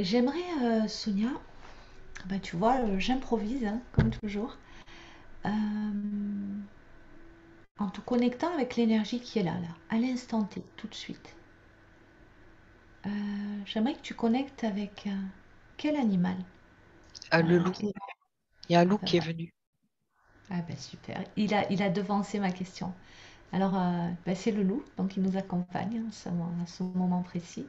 J'aimerais, Sonia, bah, tu vois, j'improvise, hein, comme toujours, euh, en te connectant avec l'énergie qui est là, à l'instant T, tout de suite. Euh, J'aimerais que tu connectes avec quel animal? Ah, le loup. Quel- Il y a un Ah loup ben qui est voilà. venu. Ah ben super. Il a devancé ma question. Alors, ben c'est le loup, donc il nous accompagne hein, à ce moment précis.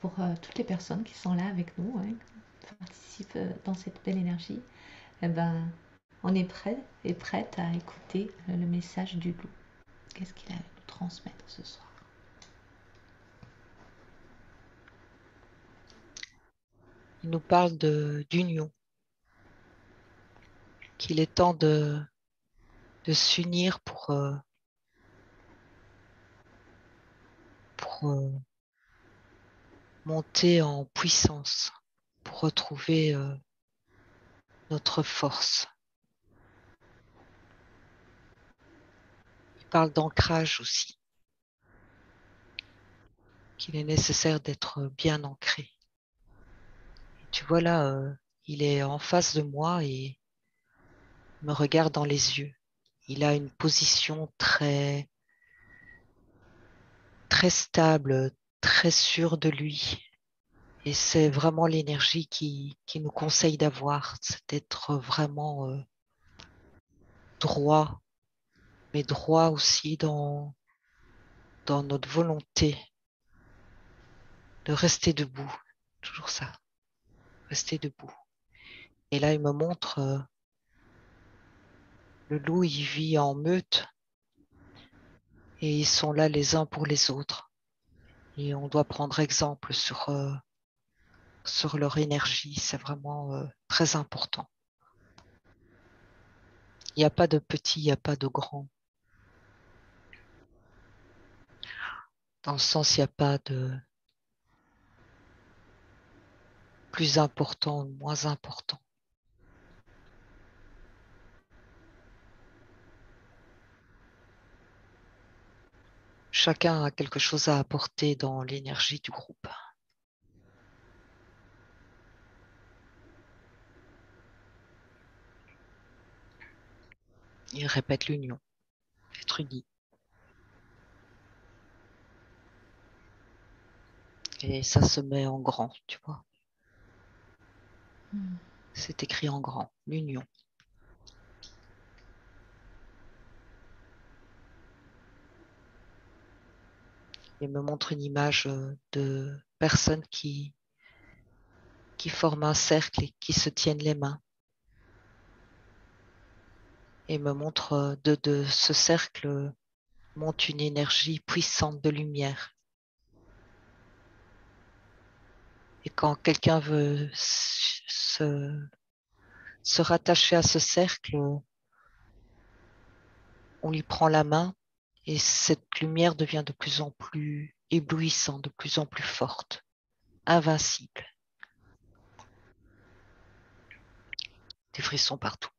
Pour toutes les personnes qui sont là avec nous, hein, qui participent dans cette belle énergie, eh ben, on est prêt et prête à écouter le message du loup. Qu'est-ce qu'il a à nous transmettre ce soir? Il nous parle d'union, qu'il est temps de s'unir pour monter en puissance, pour retrouver notre force. Il parle d'ancrage aussi, qu'il est nécessaire d'être bien ancré. Et tu vois là, il est en face de moi et me regarde dans les yeux. Il a une position très stable, très sûre de lui. Et c'est vraiment l'énergie qui nous conseille d'avoir, c'est d'être vraiment droit, mais droit aussi dans notre volonté de rester debout. Toujours ça, rester debout. Et là, il me montre, le loup, il vit en meute et ils sont là les uns pour les autres. Et on doit prendre exemple sur leur énergie. C'est vraiment très important. Il n'y a pas de petit, il n'y a pas de grand. Dans le sens, il n'y a pas de plus important ou moins important. Chacun a quelque chose à apporter dans l'énergie du groupe. Il répète l'union, être uni. Et ça se met en grand, tu vois. Hmm. C'est écrit en grand, l'union. Il me montre une image de personnes qui forment un cercle et qui se tiennent les mains. Et me montre de ce cercle monte une énergie puissante de lumière. Et quand quelqu'un veut se rattacher à ce cercle, on lui prend la main et cette lumière devient de plus en plus éblouissante, de plus en plus forte, invincible. Des frissons partout.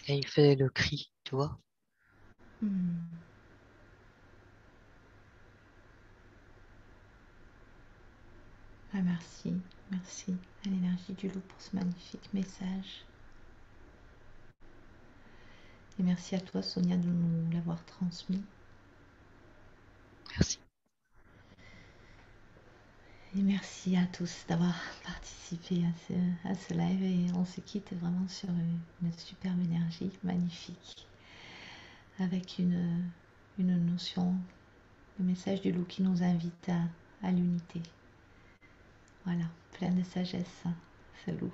Et il fait le cri, tu vois. Hmm. Ah, merci, merci à l'énergie du loup pour ce magnifique message. Et merci à toi, Sonia, de nous l'avoir transmis. Merci. Et merci à tous d'avoir participé à ce live. Et on se quitte vraiment sur une superbe énergie magnifique avec une notion, le message du loup qui nous invite à l'unité. Voilà, plein de sagesse, ce loup.